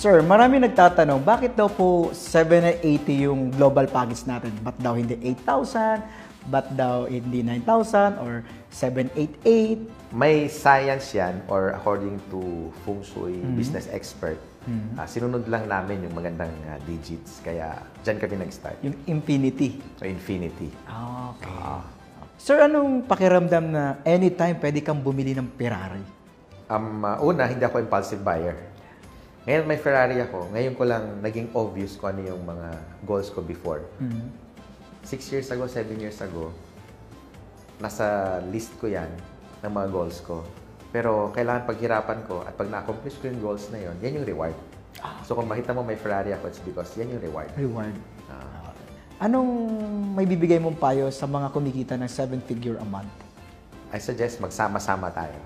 Sir, marami nagtatanong, bakit daw po 780 yung global package natin? Ba't daw hindi 8,000? Ba't daw hindi 9,000 or 788? May science yan, or according to Feng Shui business expert, sinunod lang namin yung magandang digits. Kaya dyan kami nag-start. Yung infinity. So, infinity. Okay. Sir, anong pakiramdam na anytime pwede kang bumili ng Ferrari? Una, hindi ako impulsive buyer. Ngayon may Ferrari ako. Ngayon ko lang naging obvious kung ano yung mga goals ko before. 6 years ago, 7 years ago, nasa list ko yan ng mga goals ko. Pero kailangan paghirapan ko at pag na-accomplish ko yung goals na yon, yan yung reward. So kung makita mo may Ferrari ako, it's because yan yung reward. Reward. Anong may bibigay mong payo sa mga kumikita ng 7-figure a month? I suggest magsama-sama tayo.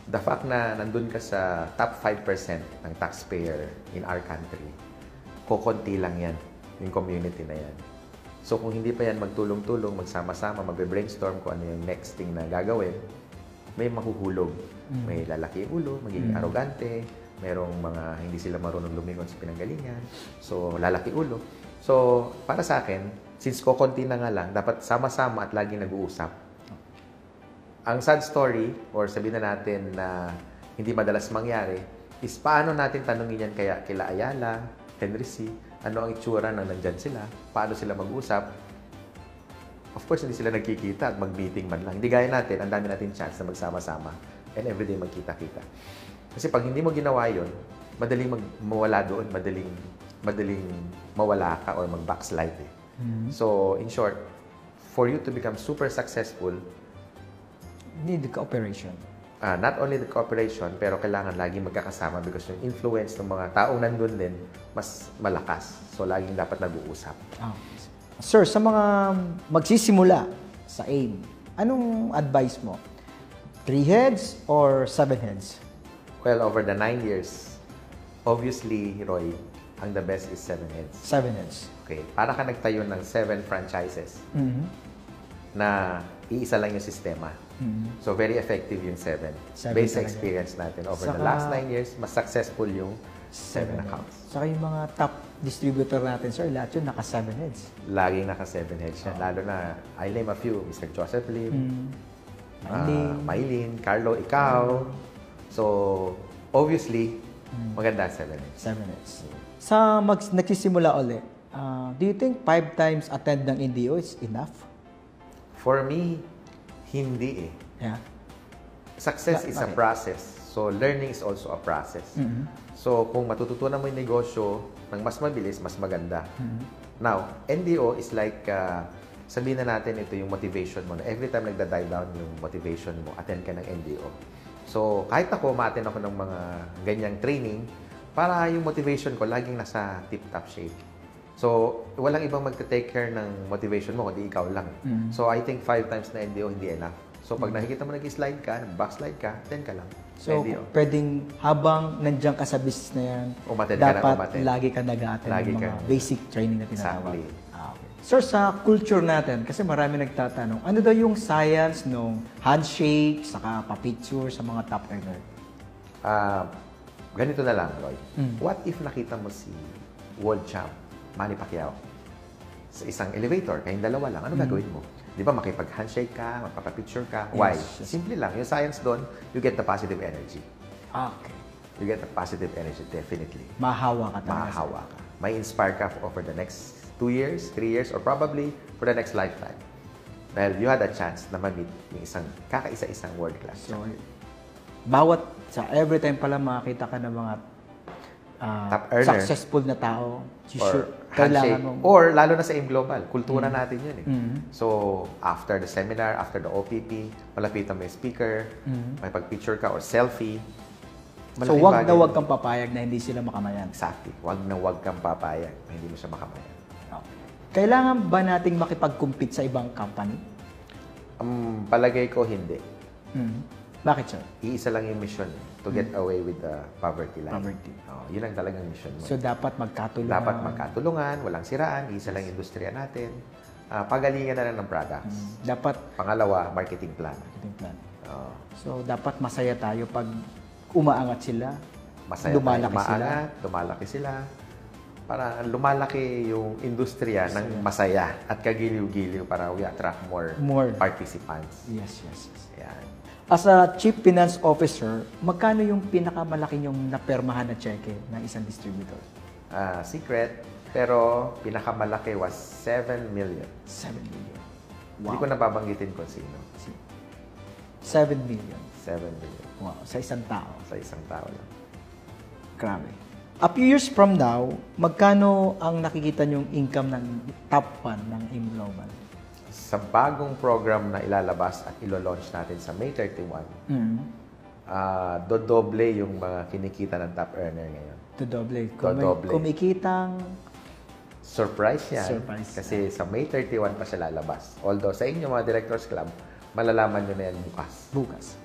The fact na nandun ka sa top 5% ng taxpayer in our country, kukunti lang yan, yung community na yan. So kung hindi pa yan magtulong-tulong, magsama-sama, magbe-brainstorm kung ano yung next thing na gagawin, may mahuhulog. May lalaki yung ulo, magiging arrogante, mayroong mga hindi sila marunong lumingon sa pinanggalingan, so lalaki ulo. So para sa akin, since kukunti na nga lang, dapat sama-sama at laging nag-uusap. Ang sad story, or sabihin na natin na hindi madalas mangyari, is paano natin tanungin yan kila Ayala, Henry C., ano ang itsura na nandyan sila, paano sila mag-usap. Of course, hindi sila nagkikita at mag-meeting man lang. Hindi gaya natin, ang dami natin chance na magsama-sama and everyday magkita-kita. Kasi pag hindi mo ginawa yun, madaling mawala doon, madaling mawala ka or mag-backslide. So, in short, for you to become super successful, need the cooperation. Not only the cooperation, pero kailangan laging magkakasama because yung influence ng mga taong nandun din, mas malakas. So, laging dapat nag-uusap. Sir, sa mga magsisimula sa AIM, anong advice mo? 3 heads or 7 heads? Well, over the 9 years, obviously, Roy, ang the best is 7 heads. 7 heads. Okay. Para ka nagtayo ng 7 franchises na iisa lang yung sistema. So, very effective yung 7. Based sa experience natin. Over the last 9 years, mas successful yung 7 accounts. Saka yung mga top distributor natin, sir, lahat yun naka-7 heads. Laging naka-7 heads yan. Lalo na, I'll name a few, Mr. Joseph Lim, Maylin, Carlo, ikaw. So, obviously, maganda 7 heads. 7 heads. Sa nagsisimula ulit, do you think 5 times attend ng NDO is enough? For me, hindi eh. Yeah. Success is a process. So, learning is also a process. So, kung matututunan mo yung negosyo ng mas mabilis, mas maganda. Now, NDO is like, sabihin na natin ito yung motivation mo. Every time nagda-die down yung motivation mo, attend ka ng NDO. So, kahit ako, ma-attend ako ng mga ganyang training para yung motivation ko laging nasa tip-top shape. So, walang ibang magta-take care ng motivation mo, kundi ikaw lang. So, I think 5 times na NDO hindi enough. So, pag nakikita mo nag-slide ka, backslide ka, 10 ka lang. So, NDO. pwedeng habang nandiyan ka sa business na yan, dapat lagi ka nag-a-attend ng mga basic training na tinatawag. Exactly. Okay. Sir, sa culture natin, kasi marami nagtatanong, ano daw yung science ng handshake, saka pa-picture sa mga top earner? Ganito na lang, Roy. What if nakita mo si world champ, Manny Pacquiao, sa isang elevator, kayong dalawa lang, ano gagawin mo? Di ba, makipag-handshake ka, magpapapicture ka. Yes. Why? Simple lang. Yung science doon, you get the positive energy. Okay. You get the positive energy, definitely. Mahawa ka talaga. Mahawa ka. May inspire ka over the next 2 years, 3 years, or probably for the next lifetime. Dahil you had a chance na ma-meet yung isang kakaisa-isang world class. So, every time pala makakita ka ng mga top earner, successful na tao, or handshake, or lalo na sa AIM Global, kultura natin yun eh. So, after the seminar, after the OPP, malapitan mo yung speaker, may pag-picture ka or selfie. So, wag na wag kang papayag na hindi sila makamayan. Exactly. Wag na wag kang papayag na hindi mo siya makamayan. Okay. Kailangan ba nating makipag-compete sa ibang company? Palagay ko hindi. Bakit, sir? Iisa lang yung mission to get away with the poverty line. Poverty. Yun ang talagang mission mo. So, dapat magkatulungan. Dapat magkatulungan, walang siraan, iisa lang yung industriya natin. Pagalingan na lang ng products. Dapat, pangalawa, marketing plan. So, dapat masaya tayo pag umaangat sila. masaya lumalaki tayo, sila. maangat, lumalaki sila. Para lumalaki yung industriya ng masaya at kagiliw-giliw para we attract more participants. Yes. Ayan. As a Chief Finance Officer, magkano yung pinakamalaki yung napermahan na cheque ng isang distributor? Secret, pero pinakamalaki was 7 million. 7 million. Hindi ko nababanggitin kung sino. 7 million. 7 million. Wow, sa isang tao. Sa isang tao lang. Grabe. A few years from now, magkano ang nakikita niyong income ng top 1 ng AIM Global? Sa bagong program na ilalabas at ilo-launch natin sa May 31, dodoble yung mga kinikita ng top earner ngayon. Dodoble. Dodoble. Kumikitang... Surprise yan. Surprise. Kasi sa May 31 pa siya lalabas. Although sa inyo mga Directors Club, malalaman nyo na yan bukas. Bukas.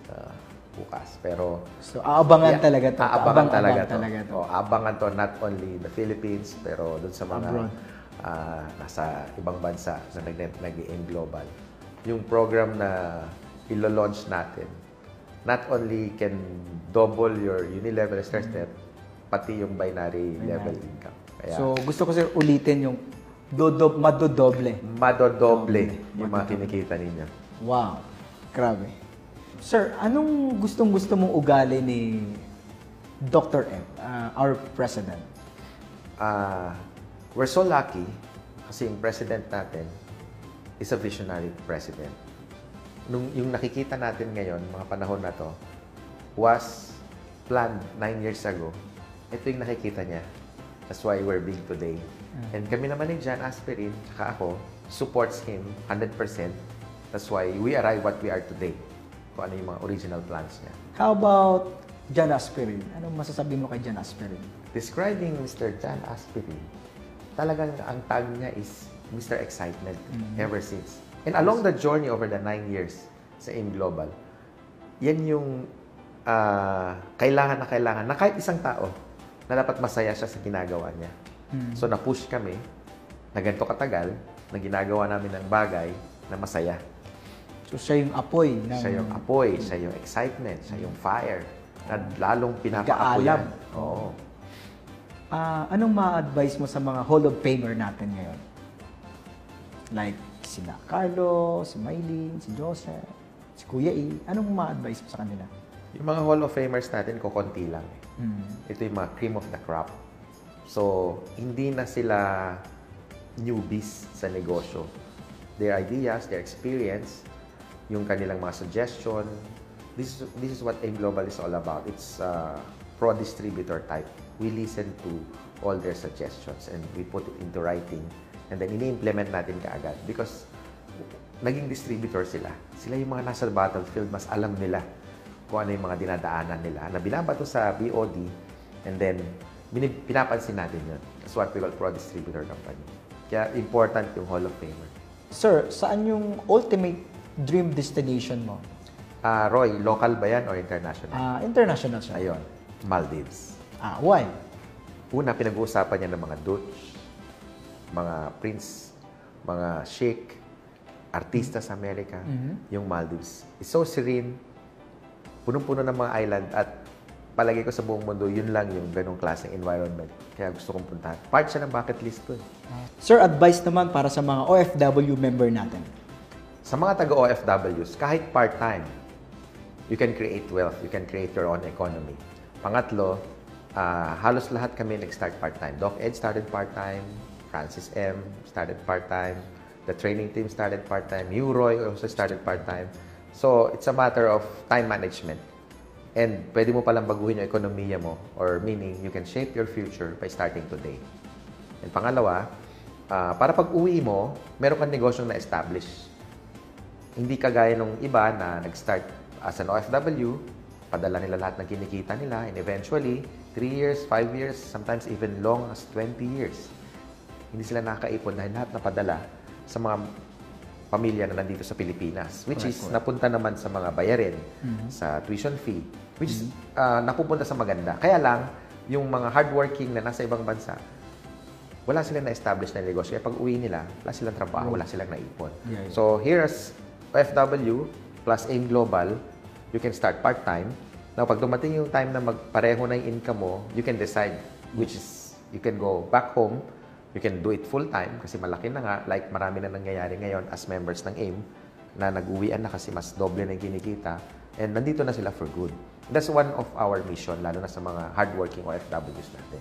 Pero... So, aabangan talaga to. Aabangan talaga to. to. Aabangan to not only the Philippines, pero dun sa mga nasa ibang bansa na nag-aim global. Yung program na ilo-launch natin, not only can double your uni-level stress debt, pati yung binary level income. Kaya, so, gusto ko sir ulitin yung madodoble. Madodoble yung mga kinikita ninyo. Wow. Grabe. Sir, anong gustong-gusto mong ugali ni Dr. M, our president? We're so lucky kasi yung president natin is a visionary president. Yung nakikita natin ngayon, mga panahon na to, was planned 9 years ago. Ito yung nakikita niya. That's why we're big today. And kami naman ni John Aspirin, tsaka ako, supports him 100%. That's why we arrive what we are today. Kung ano yung mga original plans niya. How about John Aspirin? Anong masasabi mo kay John Aspirin? Describing Mr. John Aspirin, talagang ang tag niya is Mr. Excitement ever since. And along the journey over the 9 years sa AIM Global, yan yung kailangan na kahit isang tao na dapat masaya siya sa ginagawa niya. So na-push kami na ganito katagal na ginagawa namin ng bagay na masaya. So siya yung apoy. Siya yung apoy, siya yung excitement, siya yung fire. Na lalong pinapaapoyan. Oo. Anong ma-advise mo sa mga Hall of Famer natin ngayon? Like sila Carlo, si Maylene, si Joseph, si Kuya E. Anong ma-advise mo sa kanila? Yung mga Hall of Famers natin, kukunti lang. Ito yung mga cream of the crop. So, hindi na sila newbies sa negosyo. Their ideas, their experience, yung kanilang mga suggestion. This is what AIM Global is all about. It's pro-distributor type. We listen to all their suggestions and we put it into writing and then ini-implement natin kaagad because naging distributor sila. Sila yung mga nasa battlefield, mas alam nila kung ano yung mga dinadaanan nila na binabato sa BOD and then pinapansin natin yun. That's what we call pro-distributor company. Kaya important yung Hall of Famer. Sir, saan yung ultimate dream destination mo? Roy, local ba yan or international? International siya. Ayun, Maldives. Why? Una, pinag-uusapan niya ng mga Dutch, mga prince, mga sheikh, artista sa Amerika, yung Maldives. It's so serene, punong-puno ng mga island at palagi ko sa buong mundo, yun lang yung ganong klaseng environment. Kaya gusto kong puntahan. Part siya ng bucket list ko. Sir, advice naman para sa mga OFW member natin. Sa mga taga-OFWs, kahit part-time, you can create wealth. You can create your own economy. Pangatlo, halos lahat kami nag-start part-time. Doc Ed started part-time. Francis M. started part-time. The training team started part-time. You, Roy, also started part-time. So, it's a matter of time management. And pwede mo palang baguhin yung ekonomiya mo or meaning you can shape your future by starting today. And pangalawa, para pag uwi mo, meron kang negosyong na-establish. Hindi kagaya nung iba na nag-start as an OFW, padala nila lahat ng kinikita nila, and eventually, 3 years, 5 years, sometimes even long as 20 years. Hindi sila nakakaipon dahil lahat napadala sa mga pamilya na nandito sa Pilipinas, which is napunta naman sa mga bayarin, sa tuition fee, which is napupunta sa maganda. Kaya lang, yung mga hardworking na nasa ibang bansa, wala silang na-establish na negosyo. Kaya pag uwi nila, wala silang trabaho, wala silang naipon. So, here as OFW plus AIM Global, you can start part-time Now, pag dumating yung time na magpareho na yung income mo, you can decide which is, you can go back home, you can do it full-time kasi malaki na nga, like marami na nangyayari ngayon as members ng AIM na nag-uwian na kasi mas doble na yung kinikita and nandito na sila for good. That's one of our mission, lalo na sa mga hardworking OFWs natin.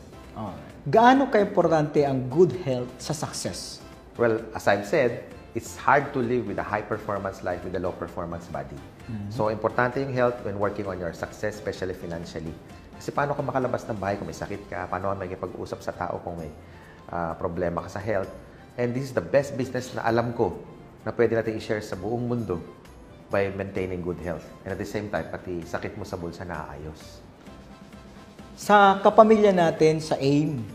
Gaano ka-importante ang good health sa success? Well, as I've said, it's hard to live with a high-performance life with a low-performance body. So, importante yung health when working on your success, especially financially. Kasi paano ka makalabas ng bahay kung may sakit ka? Paano ka makikipag-usap sa tao kung may problema ka sa health? And this is the best business na alam ko na pwede natin i-share sa buong mundo by maintaining good health. And at the same time, pati sakit mo sa bulsa naaayos. Sa kapamilya natin sa AIM,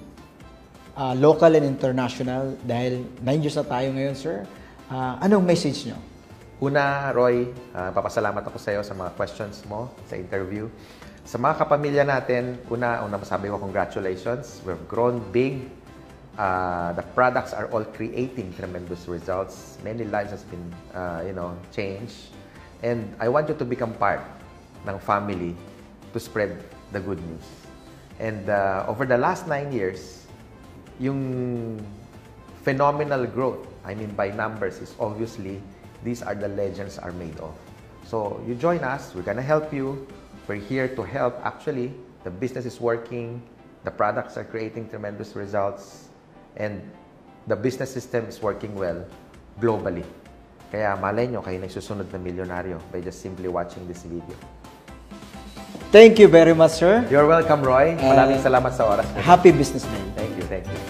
local and international, dahil 9 years na tayo ngayon, sir, anong message nyo? Una, Roy, papasalamat ako sa iyo sa mga questions mo sa interview. Sa mga kapamilya natin, una masabi ko congratulations. We've grown big. The products are all creating tremendous results. Many lives has been, changed. And I want you to become part ng family to spread the good news. And over the last 9 years, yung phenomenal growth, I mean by numbers, is obviously these are the legends are made of. So you join us, we're gonna help you. We're here to help. Actually, the business is working, the products are creating tremendous results, and the business system is working well globally. Kaya malay nyo, kayo nagsusunod na milyonaryo by just simply watching this video. Thank you very much, sir. You're welcome, Roy. Maraming salamat sa oras. Happy business day. Thank you, thank you.